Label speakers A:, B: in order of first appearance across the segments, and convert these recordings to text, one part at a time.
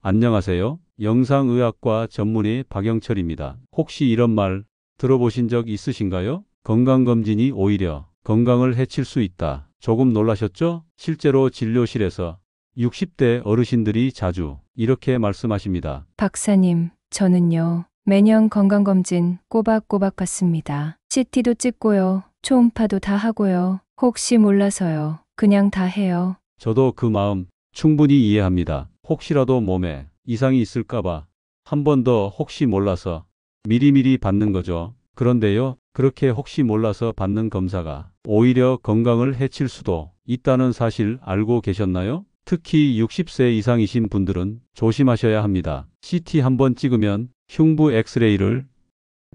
A: 안녕하세요. 영상의학과 전문의 박영철입니다. 혹시 이런 말 들어보신 적 있으신가요? 건강검진이 오히려 건강을 해칠 수 있다. 조금 놀라셨죠? 실제로 진료실에서 60대 어르신들이 자주 이렇게 말씀하십니다.
B: 박사님, 저는요, 매년 건강검진 꼬박꼬박 받습니다. CT도 찍고요, 초음파도 다 하고요. 혹시 몰라서요. 그냥 다 해요.
A: 저도 그 마음 충분히 이해합니다. 혹시라도 몸에 이상이 있을까봐 한 번 더 혹시 몰라서 미리미리 받는 거죠. 그런데요, 그렇게 혹시 몰라서 받는 검사가 오히려 건강을 해칠 수도 있다는 사실 알고 계셨나요? 특히 60세 이상이신 분들은 조심하셔야 합니다. CT 한 번 찍으면 흉부 엑스레이를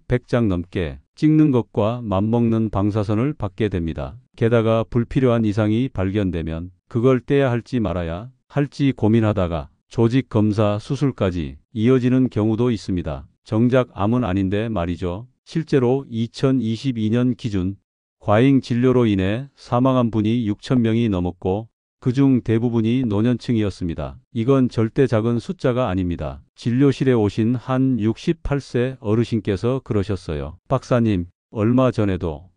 A: 100장 넘게 찍는 것과 맞먹는 방사선을 받게 됩니다. 게다가 불필요한 이상이 발견되면 그걸 떼야 할지 말아야 할지 고민하다가 조직 검사 수술까지 이어지는 경우도 있습니다. 정작 암은 아닌데 말이죠. 실제로 2022년 기준 과잉 진료로 인해 사망한 분이 6천 명이 넘었고 그중 대부분이 노년층이었습니다. 이건 절대 작은 숫자가 아닙니다. 진료실에 오신 한 68세 어르신께서 그러셨어요. 박사님, 얼마 전에도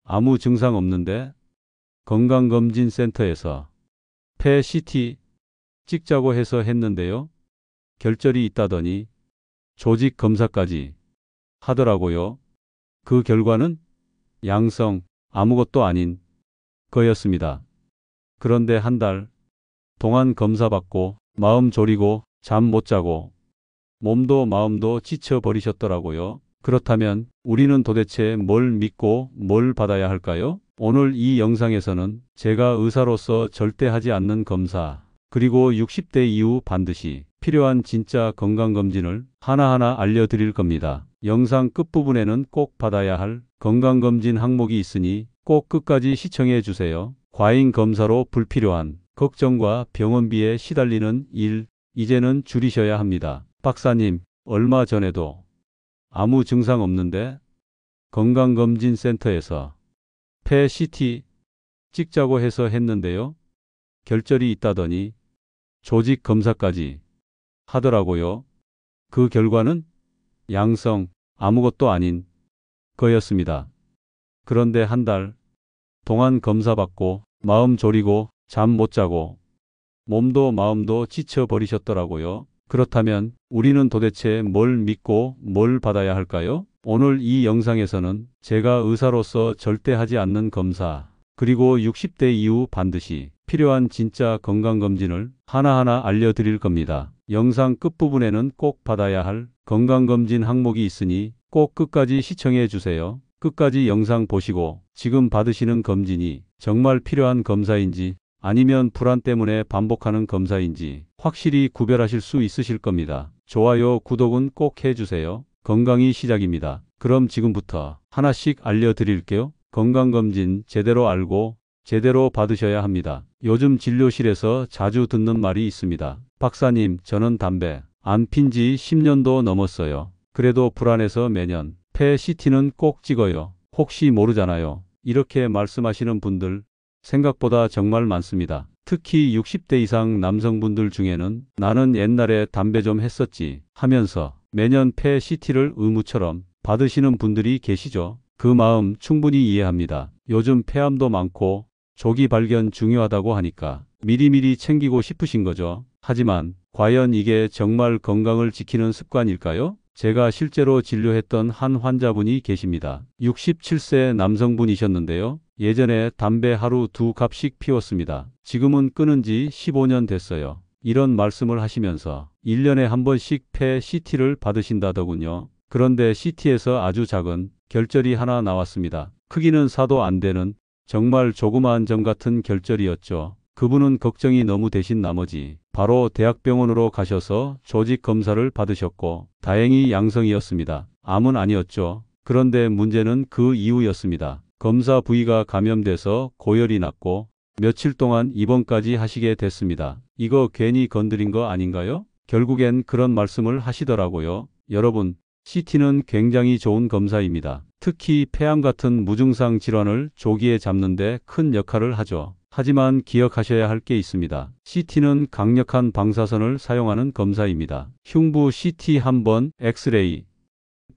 A: 아무 증상 없는데 건강검진센터에서 폐 CT 찍자고 해서 했는데요. 결절이 있다더니 조직 검사까지 하더라고요. 그 결과는 양성, 아무것도 아닌 거였습니다. 그런데 한 달 동안 검사받고 마음 졸이고 잠 못 자고 몸도 마음도 지쳐버리셨더라고요. 그렇다면 우리는 도대체 뭘 믿고 뭘 받아야 할까요? 오늘 이 영상에서는 제가 의사로서 절대 하지 않는 검사, 그리고 60대 이후 반드시 필요한 진짜 건강검진을 하나하나 알려드릴 겁니다. 영상 끝부분에는 꼭 받아야 할 건강검진 항목이 있으니 꼭 끝까지 시청해 주세요. 과잉 검사로 불필요한 걱정과 병원비에 시달리는 일, 이제는 줄이셔야 합니다. 박사님, 얼마 전에도 아무 증상 없는데 건강검진센터에서 폐 CT 찍자고 해서 했는데요. 결절이 있다더니 조직 검사까지 하더라고요. 그 결과는 양성, 아무것도 아닌 거였습니다. 그런데 한 달 동안 검사받고 마음 졸이고 잠 못 자고 몸도 마음도 지쳐버리셨더라고요. 그렇다면 우리는 도대체 뭘 믿고 뭘 받아야 할까요? 오늘 이 영상에서는 제가 의사로서 절대 하지 않는 검사, 그리고 60대 이후 반드시 필요한 진짜 건강검진을 하나하나 알려드릴 겁니다. 영상 끝부분에는 꼭 받아야 할 건강검진 항목이 있으니 꼭 끝까지 시청해 주세요. 끝까지 영상 보시고 지금 받으시는 검진이 정말 필요한 검사인지 아니면 불안 때문에 반복하는 검사인지 확실히 구별하실 수 있으실 겁니다. 좋아요, 구독은 꼭 해주세요. 건강이 시작입니다. 그럼 지금부터 하나씩 알려드릴게요. 건강검진 제대로 알고 제대로 받으셔야 합니다. 요즘 진료실에서 자주 듣는 말이 있습니다. 박사님, 저는 담배 안 핀 지 10년도 넘었어요. 그래도 불안해서 매년 폐 CT는 꼭 찍어요. 혹시 모르잖아요. 이렇게 말씀하시는 분들 생각보다 정말 많습니다. 특히 60대 이상 남성분들 중에는 나는 옛날에 담배 좀 했었지 하면서 매년 폐 CT를 의무처럼 받으시는 분들이 계시죠. 그 마음 충분히 이해합니다. 요즘 폐암도 많고 조기 발견 중요하다고 하니까 미리미리 챙기고 싶으신 거죠. 하지만 과연 이게 정말 건강을 지키는 습관일까요? 제가 실제로 진료했던 한 환자분이 계십니다. 67세 남성분이셨는데요. 예전에 담배 하루 2갑씩 피웠습니다. 지금은 끊은 지 15년 됐어요. 이런 말씀을 하시면서 1년에 한 번씩 폐 CT를 받으신다더군요. 그런데 CT에서 아주 작은 결절이 하나 나왔습니다. 크기는 사도 안 되는 정말 조그마한 점 같은 결절이었죠. 그분은 걱정이 너무 되신 나머지 바로 대학병원으로 가셔서 조직 검사를 받으셨고 다행히 양성이었습니다. 암은 아니었죠. 그런데 문제는 그 이후였습니다. 검사 부위가 감염돼서 고열이 났고 며칠 동안 입원까지 하시게 됐습니다. 이거 괜히 건드린 거 아닌가요? 결국엔 그런 말씀을 하시더라고요. 여러분, CT는 굉장히 좋은 검사입니다. 특히 폐암 같은 무증상 질환을 조기에 잡는 데 큰 역할을 하죠. 하지만 기억하셔야 할 게 있습니다. CT는 강력한 방사선을 사용하는 검사입니다. 흉부 CT 한 번, 엑스레이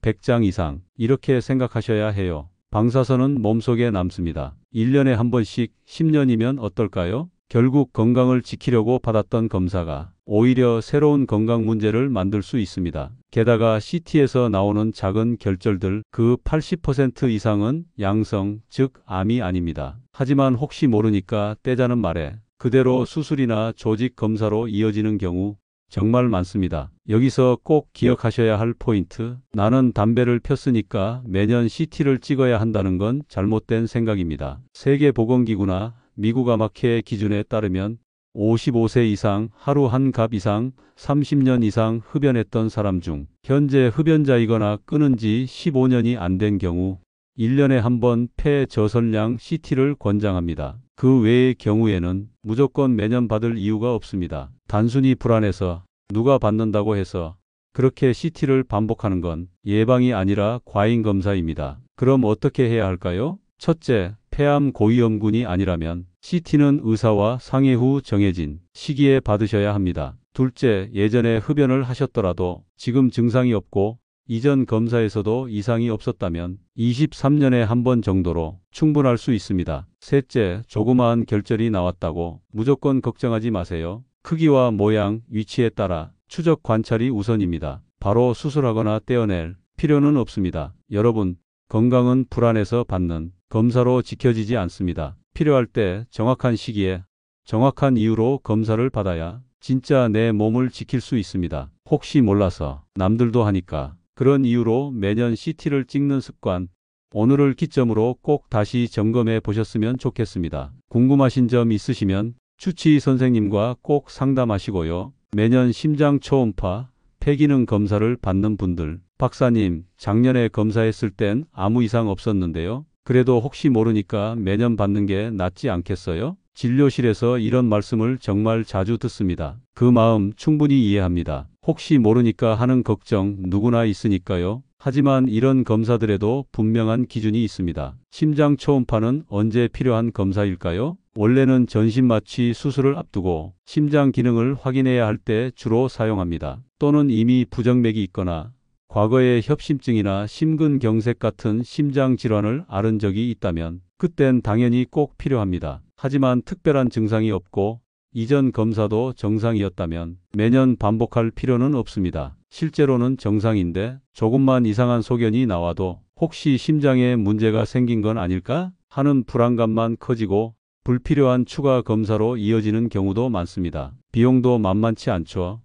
A: 100장 이상 이렇게 생각하셔야 해요. 방사선은 몸속에 남습니다. 1년에 한 번씩 10년이면 어떨까요? 결국 건강을 지키려고 받았던 검사가 오히려 새로운 건강 문제를 만들 수 있습니다. 게다가 CT에서 나오는 작은 결절들 그 80% 이상은 양성, 즉 암이 아닙니다. 하지만 혹시 모르니까 떼자는 말에 그대로 수술이나 조직 검사로 이어지는 경우 정말 많습니다. 여기서 꼭 기억하셔야 할 포인트, 나는 담배를 폈으니까 매년 CT를 찍어야 한다는 건 잘못된 생각입니다. 세계보건기구나 미국 암학회 기준에 따르면 55세 이상 하루 한 갑 이상 30년 이상 흡연했던 사람 중 현재 흡연자이거나 끊은 지 15년이 안 된 경우 1년에 한 번 폐 저설량 CT를 권장합니다. 그 외의 경우에는 무조건 매년 받을 이유가 없습니다. 단순히 불안해서 누가 받는다고 해서 그렇게 CT를 반복하는 건 예방이 아니라 과잉 검사입니다. 그럼 어떻게 해야 할까요? 첫째, 폐암 고위험군이 아니라면 CT는 의사와 상의 후 정해진 시기에 받으셔야 합니다. 둘째, 예전에 흡연을 하셨더라도 지금 증상이 없고 이전 검사에서도 이상이 없었다면 23년에 한 번 정도로 충분할 수 있습니다. 셋째, 조그마한 결절이 나왔다고 무조건 걱정하지 마세요. 크기와 모양, 위치에 따라 추적 관찰이 우선입니다. 바로 수술하거나 떼어낼 필요는 없습니다. 여러분, 건강은 불안해서 받는 검사로 지켜지지 않습니다. 필요할 때 정확한 시기에 정확한 이유로 검사를 받아야 진짜 내 몸을 지킬 수 있습니다. 혹시 몰라서 남들도 하니까 그런 이유로 매년 CT를 찍는 습관, 오늘을 기점으로 꼭 다시 점검해 보셨으면 좋겠습니다. 궁금하신 점 있으시면 추치 선생님과 꼭 상담하시고요. 매년 심장 초음파, 폐기능 검사를 받는 분들, 박사님, 작년에 검사했을 땐 아무 이상 없었는데요. 그래도 혹시 모르니까 매년 받는 게 낫지 않겠어요? 진료실에서 이런 말씀을 정말 자주 듣습니다. 그 마음 충분히 이해합니다. 혹시 모르니까 하는 걱정 누구나 있으니까요. 하지만 이런 검사들에도 분명한 기준이 있습니다. 심장 초음파는 언제 필요한 검사일까요? 원래는 전신마취 수술을 앞두고 심장 기능을 확인해야 할 때 주로 사용합니다. 또는 이미 부정맥이 있거나 과거에 협심증이나 심근경색 같은 심장 질환을 앓은 적이 있다면 그땐 당연히 꼭 필요합니다. 하지만 특별한 증상이 없고 이전 검사도 정상이었다면 매년 반복할 필요는 없습니다. 실제로는 정상인데 조금만 이상한 소견이 나와도 혹시 심장에 문제가 생긴 건 아닐까 하는 불안감만 커지고 불필요한 추가 검사로 이어지는 경우도 많습니다. 비용도 만만치 않죠.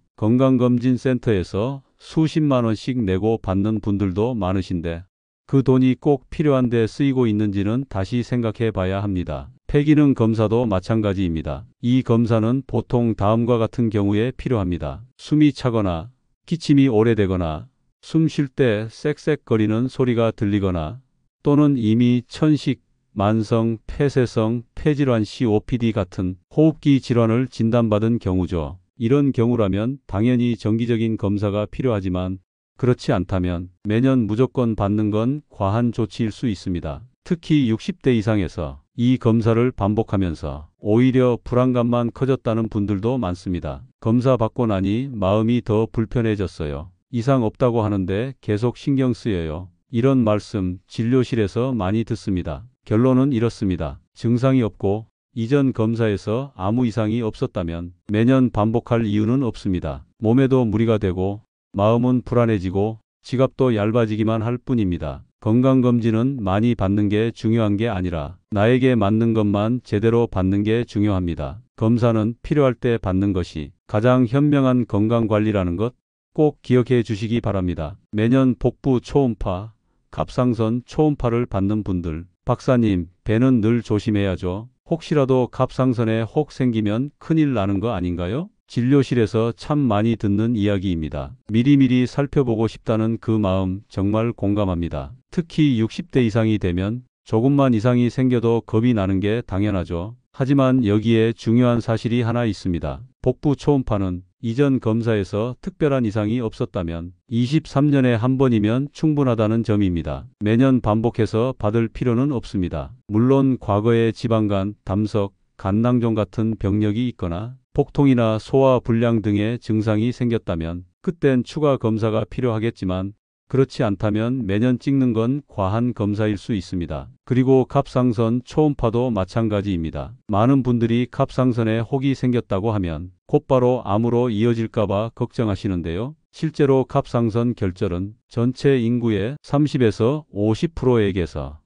A: 건강검진센터에서 수십만 원씩 내고 받는 분들도 많으신데 그 돈이 꼭 필요한 데 쓰이고 있는지는 다시 생각해 봐야 합니다. 폐기능 검사도 마찬가지입니다. 이 검사는 보통 다음과 같은 경우에 필요합니다. 숨이 차거나 기침이 오래되거나 숨 쉴 때 쌕쌕거리는 소리가 들리거나 또는 이미 천식, 만성, 폐쇄성, 폐질환 COPD 같은 호흡기 질환을 진단받은 경우죠. 이런 경우라면 당연히 정기적인 검사가 필요하지만 그렇지 않다면 매년 무조건 받는 건 과한 조치일 수 있습니다. 특히 60대 이상에서 이 검사를 반복하면서 오히려 불안감만 커졌다는 분들도 많습니다. 검사 받고 나니 마음이 더 불편해졌어요. 이상 없다고 하는데 계속 신경 쓰여요. 이런 말씀 진료실에서 많이 듣습니다. 결론은 이렇습니다. 증상이 없고 이전 검사에서 아무 이상이 없었다면 매년 반복할 이유는 없습니다. 몸에도 무리가 되고 마음은 불안해지고 지갑도 얇아지기만 할 뿐입니다. 건강검진은 많이 받는 게 중요한 게 아니라 나에게 맞는 것만 제대로 받는 게 중요합니다. 검사는 필요할 때 받는 것이 가장 현명한 건강관리라는 것 꼭 기억해 주시기 바랍니다. 매년 복부 초음파, 갑상선 초음파를 받는 분들, 박사님, 배는 늘 조심해야죠. 혹시라도 갑상선에 혹 생기면 큰일 나는 거 아닌가요? 진료실에서 참 많이 듣는 이야기입니다. 미리미리 살펴보고 싶다는 그 마음 정말 공감합니다. 특히 60대 이상이 되면 조금만 이상이 생겨도 겁이 나는 게 당연하죠. 하지만 여기에 중요한 사실이 하나 있습니다. 복부 초음파는 이전 검사에서 특별한 이상이 없었다면 23년에 한 번이면 충분하다는 점입니다. 매년 반복해서 받을 필요는 없습니다. 물론 과거의 지방간, 담석, 간낭종 같은 병력이 있거나 복통이나 소화 불량 등의 증상이 생겼다면 그땐 추가 검사가 필요하겠지만 그렇지 않다면 매년 찍는 건 과한 검사일 수 있습니다. 그리고 갑상선 초음파도 마찬가지입니다. 많은 분들이 갑상선에 혹이 생겼다고 하면 곧바로 암으로 이어질까봐 걱정하시는데요. 실제로 갑상선 결절은 전체 인구의 30에서 50%에게서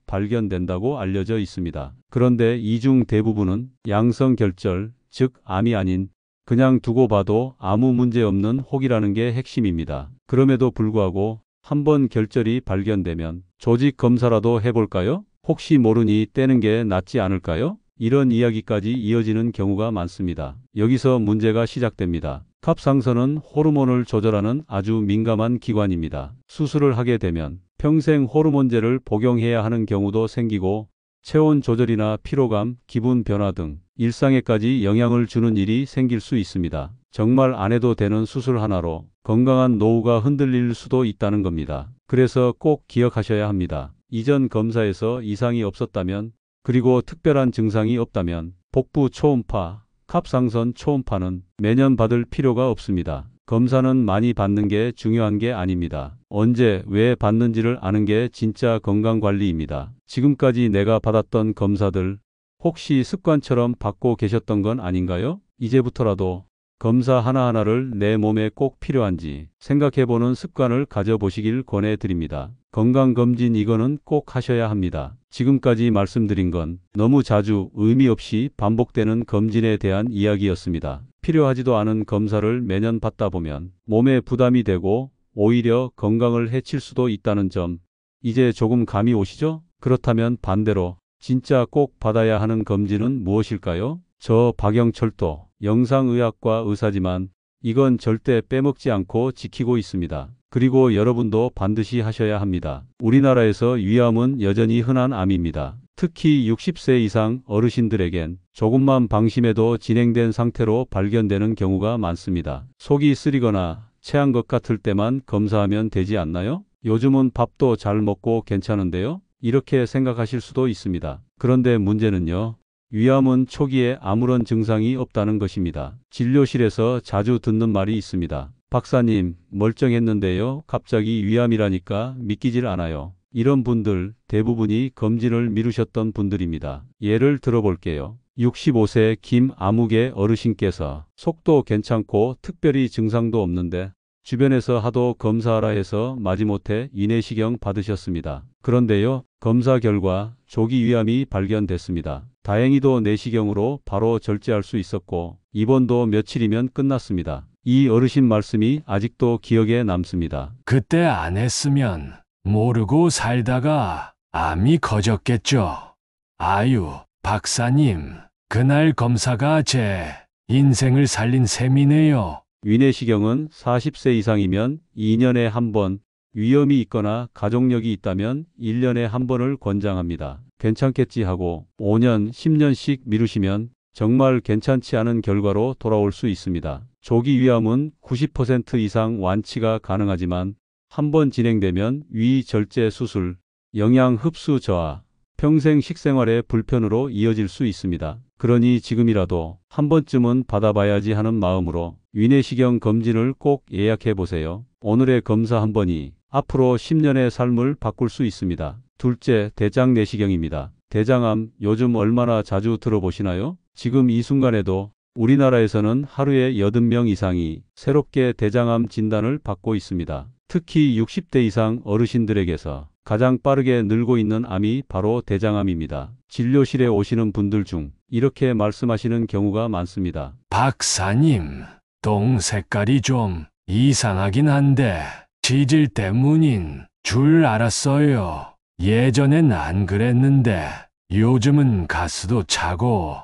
A: 발견된다고 알려져 있습니다. 그런데 이 중 대부분은 양성 결절, 즉 암이 아닌 그냥 두고 봐도 아무 문제 없는 혹이라는 게 핵심입니다. 그럼에도 불구하고 한번 결절이 발견되면 조직 검사라도 해볼까요? 혹시 모르니 떼는 게 낫지 않을까요? 이런 이야기까지 이어지는 경우가 많습니다. 여기서 문제가 시작됩니다. 갑상선은 호르몬을 조절하는 아주 민감한 기관입니다. 수술을 하게 되면 평생 호르몬제를 복용해야 하는 경우도 생기고 체온 조절이나 피로감, 기분 변화 등 일상에까지 영향을 주는 일이 생길 수 있습니다. 정말 안 해도 되는 수술 하나로 건강한 노후가 흔들릴 수도 있다는 겁니다. 그래서 꼭 기억하셔야 합니다. 이전 검사에서 이상이 없었다면 그리고 특별한 증상이 없다면 복부 초음파, 갑상선 초음파는 매년 받을 필요가 없습니다. 검사는 많이 받는 게 중요한 게 아닙니다. 언제, 왜 받는지를 아는 게 진짜 건강관리입니다. 지금까지 내가 받았던 검사들 혹시 습관처럼 받고 계셨던 건 아닌가요? 이제부터라도 검사 하나하나를 내 몸에 꼭 필요한지 생각해보는 습관을 가져보시길 권해드립니다. 건강검진 이거는 꼭 하셔야 합니다. 지금까지 말씀드린 건 너무 자주 의미 없이 반복되는 검진에 대한 이야기였습니다. 필요하지도 않은 검사를 매년 받다 보면 몸에 부담이 되고 오히려 건강을 해칠 수도 있다는 점 이제 조금 감이 오시죠? 그렇다면 반대로 진짜 꼭 받아야 하는 검진은 무엇일까요? 저 박영철도 영상의학과 의사지만 이건 절대 빼먹지 않고 지키고 있습니다. 그리고 여러분도 반드시 하셔야 합니다. 우리나라에서 위암은 여전히 흔한 암입니다. 특히 60세 이상 어르신들에겐 조금만 방심해도 진행된 상태로 발견되는 경우가 많습니다. 속이 쓰리거나 체한 것 같을 때만 검사하면 되지 않나요? 요즘은 밥도 잘 먹고 괜찮은데요? 이렇게 생각하실 수도 있습니다. 그런데 문제는요. 위암은 초기에 아무런 증상이 없다는 것입니다. 진료실에서 자주 듣는 말이 있습니다. 박사님, 멀쩡했는데요. 갑자기 위암이라니까 믿기질 않아요. 이런 분들 대부분이 검진을 미루셨던 분들입니다. 예를 들어볼게요. 65세 김아무개 어르신께서 속도 괜찮고 특별히 증상도 없는데 주변에서 하도 검사하라 해서 마지못해 위내시경 받으셨습니다. 그런데요, 검사 결과 조기 위암이 발견됐습니다. 다행히도 내시경으로 바로 절제할 수 있었고 입원도 며칠이면 끝났습니다. 이 어르신 말씀이 아직도 기억에 남습니다.
C: 그때 안 했으면 모르고 살다가 암이 커졌겠죠. 아유, 박사님, 그날 검사가 제 인생을 살린 셈이네요.
A: 위내시경은 40세 이상이면 2년에 한 번, 위험이 있거나 가족력이 있다면 1년에 한 번을 권장합니다. 괜찮겠지 하고 5년, 10년씩 미루시면 정말 괜찮지 않은 결과로 돌아올 수 있습니다. 조기 위암은 90% 이상 완치가 가능하지만 한 번 진행되면 위 절제 수술, 영양 흡수 저하, 평생 식생활의 불편으로 이어질 수 있습니다. 그러니 지금이라도 한 번쯤은 받아봐야지 하는 마음으로 위내시경 검진을 꼭 예약해 보세요. 오늘의 검사 한 번이 앞으로 10년의 삶을 바꿀 수 있습니다. 둘째, 대장 내시경입니다. 대장암 요즘 얼마나 자주 들어보시나요? 지금 이 순간에도 우리나라에서는 하루에 80명 이상이 새롭게 대장암 진단을 받고 있습니다. 특히 60대 이상 어르신들에게서 가장 빠르게 늘고 있는 암이 바로 대장암입니다. 진료실에 오시는 분들 중 이렇게 말씀하시는 경우가 많습니다.
C: 박사님, 똥 색깔이 좀 이상하긴 한데 지질 때문인 줄 알았어요. 예전엔 안 그랬는데 요즘은 가스도 차고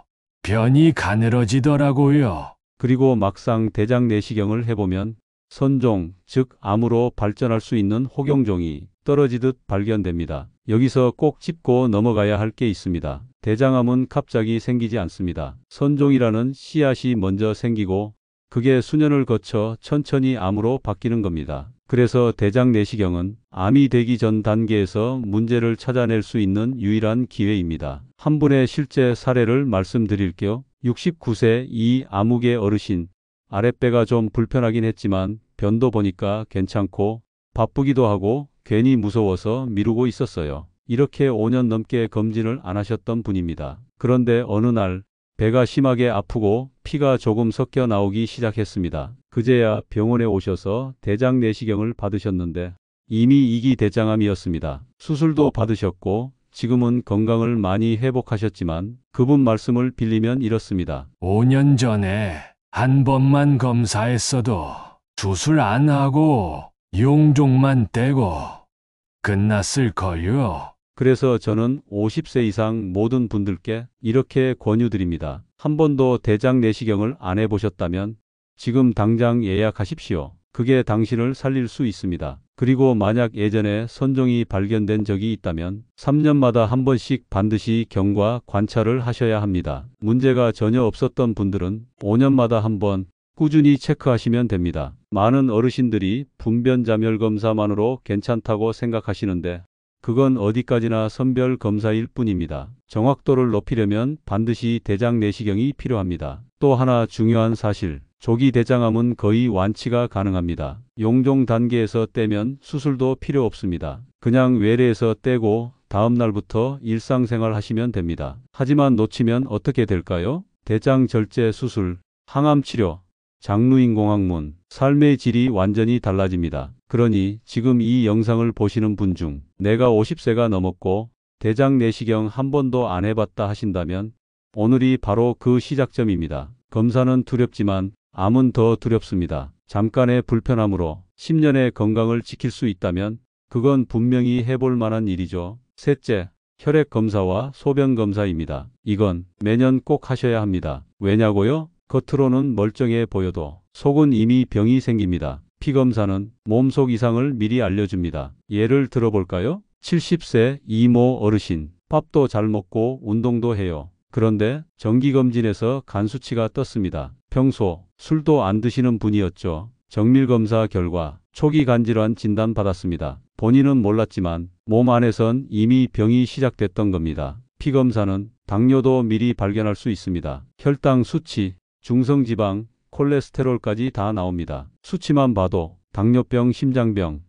C: 변이 가늘어지더라고요.
A: 그리고 막상 대장 내시경을 해보면 선종, 즉 암으로 발전할 수 있는 혹용종이 떨어지듯 발견됩니다. 여기서 꼭 짚고 넘어가야 할 게 있습니다. 대장암은 갑자기 생기지 않습니다. 선종이라는 씨앗이 먼저 생기고 그게 수년을 거쳐 천천히 암으로 바뀌는 겁니다. 그래서 대장 내시경은 암이 되기 전 단계에서 문제를 찾아낼 수 있는 유일한 기회입니다. 한 분의 실제 사례를 말씀드릴게요. 69세 이 아무개 어르신, 아랫배가 좀 불편하긴 했지만 변도 보니까 괜찮고 바쁘기도 하고 괜히 무서워서 미루고 있었어요. 이렇게 5년 넘게 검진을 안 하셨던 분입니다. 그런데 어느 날 배가 심하게 아프고 피가 조금 섞여 나오기 시작했습니다. 그제야 병원에 오셔서 대장 내시경을 받으셨는데 이미 2기 대장암이었습니다. 수술도 받으셨고 지금은 건강을 많이 회복하셨지만 그분 말씀을 빌리면 이렇습니다.
C: 5년 전에 한 번만 검사했어도 수술 안 하고 용종만 떼고 끝났을 걸요.
A: 그래서 저는 50세 이상 모든 분들께 이렇게 권유드립니다. 한 번도 대장 내시경을 안 해보셨다면 지금 당장 예약하십시오. 그게 당신을 살릴 수 있습니다. 그리고 만약 예전에 선종이 발견된 적이 있다면 3년마다 한 번씩 반드시 경과 관찰을 하셔야 합니다. 문제가 전혀 없었던 분들은 5년마다 한 번 꾸준히 체크하시면 됩니다. 많은 어르신들이 분변자멸 검사만으로 괜찮다고 생각하시는데 그건 어디까지나 선별 검사일 뿐입니다. 정확도를 높이려면 반드시 대장 내시경이 필요합니다. 또 하나 중요한 사실, 조기 대장암은 거의 완치가 가능합니다. 용종 단계에서 떼면 수술도 필요 없습니다. 그냥 외래에서 떼고 다음 날부터 일상생활 하시면 됩니다. 하지만 놓치면 어떻게 될까요? 대장 절제 수술, 항암 치료, 장루인공학문, 삶의 질이 완전히 달라집니다. 그러니 지금 이 영상을 보시는 분 중 내가 50세가 넘었고 대장 내시경 한 번도 안 해봤다 하신다면 오늘이 바로 그 시작점입니다. 검사는 두렵지만 암은 더 두렵습니다. 잠깐의 불편함으로 10년의 건강을 지킬 수 있다면 그건 분명히 해볼 만한 일이죠. 셋째, 혈액 검사와 소변 검사입니다. 이건 매년 꼭 하셔야 합니다. 왜냐고요? 겉으로는 멀쩡해 보여도 속은 이미 병이 생깁니다. 피검사는 몸속 이상을 미리 알려줍니다. 예를 들어볼까요? 70세 이모 어르신, 밥도 잘 먹고 운동도 해요. 그런데 정기검진에서 간 수치가 떴습니다. 평소 술도 안 드시는 분이었죠. 정밀검사 결과 초기 간질환 진단받았습니다. 본인은 몰랐지만 몸 안에선 이미 병이 시작됐던 겁니다. 피검사는 당뇨도 미리 발견할 수 있습니다. 혈당 수치, 중성지방, 콜레스테롤까지 다 나옵니다. 수치만 봐도 당뇨병, 심장병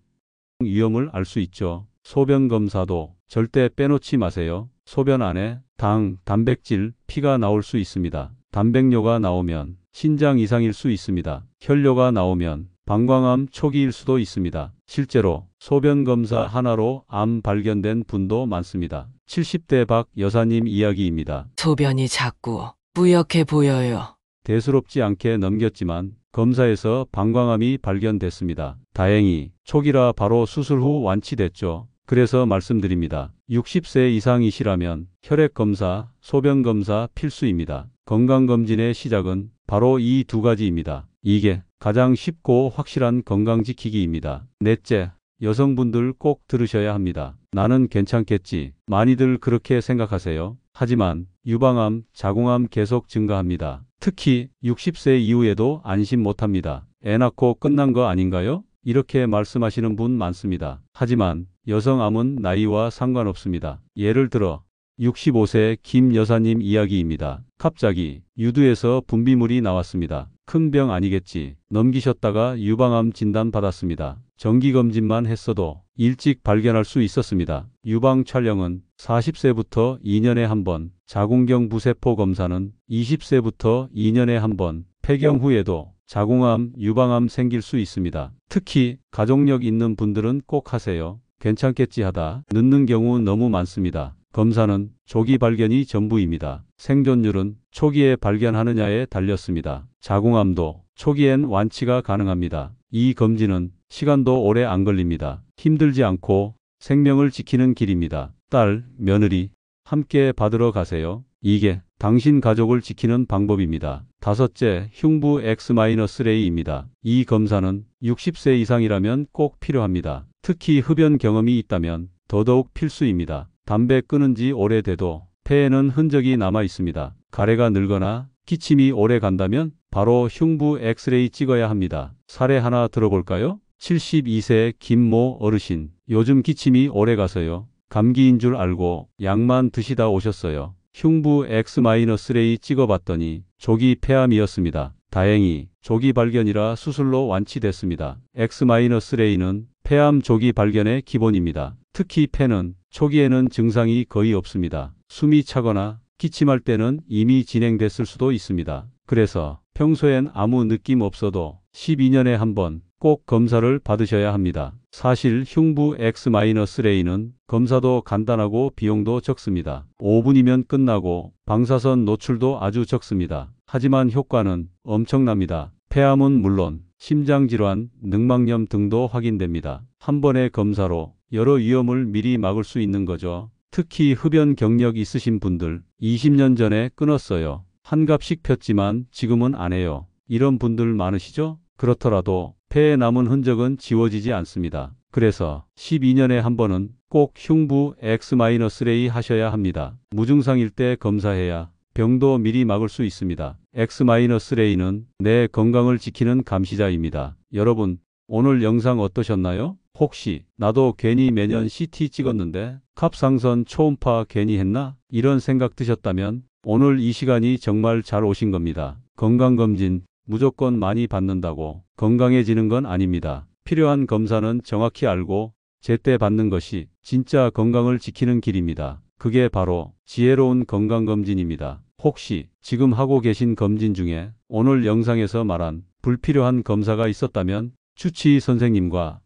A: 위험을 알 수 있죠. 소변 검사도 절대 빼놓지 마세요. 소변 안에 당, 단백질, 피가 나올 수 있습니다. 단백뇨가 나오면 신장 이상일 수 있습니다. 혈뇨가 나오면 방광암 초기일 수도 있습니다. 실제로 소변 검사 하나로 암 발견된 분도 많습니다. 70대 박 여사님 이야기입니다.
D: 소변이 자꾸 뿌옇게 보여요.
A: 대수롭지 않게 넘겼지만 검사에서 방광암이 발견됐습니다. 다행히 초기라 바로 수술 후 완치됐죠. 그래서 말씀드립니다. 60세 이상이시라면 혈액검사, 소변검사 필수입니다. 건강검진의 시작은 바로 이 두 가지입니다. 이게 가장 쉽고 확실한 건강지키기입니다. 넷째, 여성분들 꼭 들으셔야 합니다. 나는 괜찮겠지. 많이들 그렇게 생각하세요. 하지만 유방암, 자궁암 계속 증가합니다. 특히 60세 이후에도 안심 못합니다. 애 낳고 끝난 거 아닌가요? 이렇게 말씀하시는 분 많습니다. 하지만 여성암은 나이와 상관없습니다. 예를 들어 65세 김 여사님 이야기입니다. 갑자기 유두에서 분비물이 나왔습니다. 큰 병 아니겠지. 넘기셨다가 유방암 진단 받았습니다. 정기검진만 했어도 일찍 발견할 수 있었습니다. 유방 촬영은 40세부터 2년에 한 번, 자궁경 부세포 검사는 20세부터 2년에 한 번, 폐경 후에도 자궁암, 유방암 생길 수 있습니다. 특히 가족력 있는 분들은 꼭 하세요. 괜찮겠지 하다 늦는 경우 너무 많습니다. 검사는 조기 발견이 전부입니다. 생존율은 초기에 발견하느냐에 달렸습니다. 자궁암도 초기엔 완치가 가능합니다. 이 검진은 시간도 오래 안 걸립니다. 힘들지 않고 생명을 지키는 길입니다. 딸, 며느리 함께 받으러 가세요. 이게 당신 가족을 지키는 방법입니다. 다섯째, 흉부 X-레이입니다. 이 검사는 60세 이상이라면 꼭 필요합니다. 특히 흡연 경험이 있다면 더더욱 필수입니다. 담배 끊은 지 오래돼도 폐에는 흔적이 남아 있습니다. 가래가 늙거나 기침이 오래 간다면 바로 흉부 엑스레이 찍어야 합니다. 사례 하나 들어볼까요? 72세 김모 어르신. 요즘 기침이 오래 가서요. 감기인 줄 알고 약만 드시다 오셨어요. 흉부 X-레이 찍어봤더니 조기 폐암이었습니다. 다행히 조기 발견이라 수술로 완치됐습니다. X-레이는 폐암 조기 발견의 기본입니다. 특히 폐는 초기에는 증상이 거의 없습니다. 숨이 차거나 기침할 때는 이미 진행됐을 수도 있습니다. 그래서 평소엔 아무 느낌 없어도 12년에 한 번 꼭 검사를 받으셔야 합니다. 사실 흉부 X-레이는 검사도 간단하고 비용도 적습니다. 5분이면 끝나고 방사선 노출도 아주 적습니다. 하지만 효과는 엄청납니다. 폐암은 물론 심장질환, 늑막염 등도 확인됩니다. 한 번의 검사로 여러 위험을 미리 막을 수 있는 거죠. 특히 흡연 경력 있으신 분들 20년 전에 끊었어요. 한갑씩 폈지만 지금은 안 해요. 이런 분들 많으시죠? 그렇더라도 폐에 남은 흔적은 지워지지 않습니다. 그래서 12년에 한 번은 꼭 흉부 X-레이 하셔야 합니다. 무증상일 때 검사해야 병도 미리 막을 수 있습니다. X-레이는 내 건강을 지키는 감시자입니다. 여러분, 오늘 영상 어떠셨나요? 혹시 나도 괜히 매년 CT 찍었는데 갑상선 초음파 괜히 했나? 이런 생각 드셨다면 오늘 이 시간이 정말 잘 오신 겁니다. 건강검진 무조건 많이 받는다고 건강해지는 건 아닙니다. 필요한 검사는 정확히 알고 제때 받는 것이 진짜 건강을 지키는 길입니다. 그게 바로 지혜로운 건강검진입니다. 혹시 지금 하고 계신 검진 중에 오늘 영상에서 말한 불필요한 검사가 있었다면 주치의 선생님과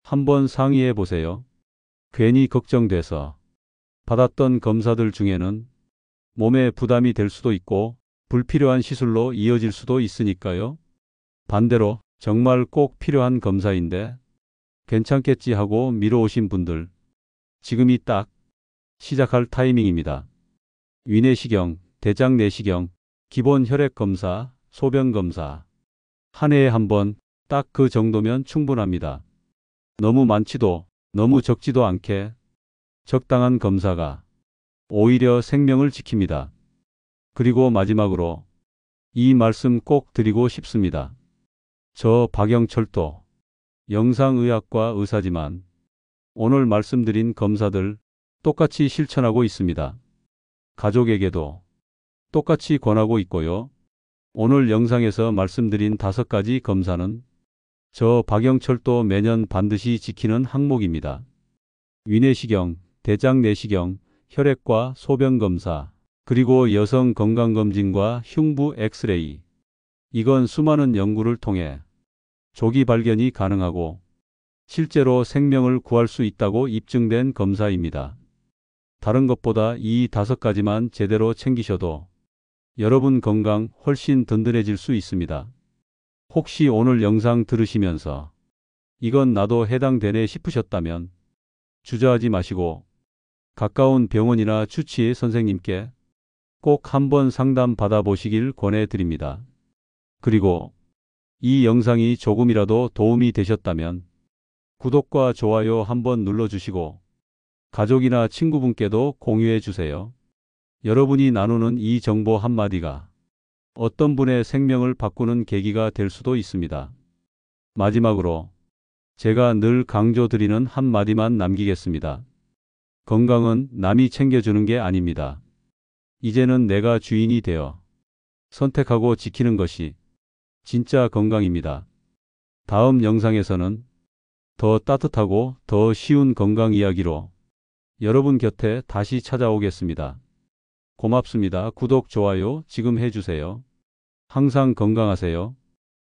A: 한번 상의해 보세요. 괜히 걱정돼서 받았던 검사들 중에는 몸에 부담이 될 수도 있고 불필요한 시술로 이어질 수도 있으니까요. 반대로 정말 꼭 필요한 검사인데 괜찮겠지 하고 미뤄오신 분들, 지금이 딱 시작할 타이밍입니다. 위내시경, 대장내시경, 기본 혈액검사, 소변검사. 한 해에 한 번 딱 그 정도면 충분합니다. 너무 많지도 너무 적지도 않게 적당한 검사가 오히려 생명을 지킵니다. 그리고 마지막으로 이 말씀 꼭 드리고 싶습니다. 저 박영철도 영상의학과 의사지만 오늘 말씀드린 검사들 똑같이 실천하고 있습니다. 가족에게도 똑같이 권하고 있고요. 오늘 영상에서 말씀드린 5가지 검사는 저 박영철도 매년 반드시 지키는 항목입니다. 위내시경, 대장내시경, 혈액과 소변검사, 그리고 여성 건강검진과 흉부 엑스레이. 이건 수많은 연구를 통해 조기 발견이 가능하고 실제로 생명을 구할 수 있다고 입증된 검사입니다. 다른 것보다 이 5가지만 제대로 챙기셔도 여러분 건강 훨씬 든든해질 수 있습니다. 혹시 오늘 영상 들으시면서 이건 나도 해당되네 싶으셨다면 주저하지 마시고 가까운 병원이나 주치의 선생님께 꼭 한번 상담 받아보시길 권해드립니다. 그리고 이 영상이 조금이라도 도움이 되셨다면 구독과 좋아요 한번 눌러주시고 가족이나 친구분께도 공유해 주세요. 여러분이 나누는 이 정보 한마디가 어떤 분의 생명을 바꾸는 계기가 될 수도 있습니다. 마지막으로 제가 늘 강조드리는 한마디만 남기겠습니다. 건강은 남이 챙겨주는 게 아닙니다. 이제는 내가 주인이 되어 선택하고 지키는 것이 진짜 건강입니다. 다음 영상에서는 더 따뜻하고 더 쉬운 건강 이야기로 여러분 곁에 다시 찾아오겠습니다. 고맙습니다. 구독, 좋아요 지금 해주세요. 항상 건강하세요.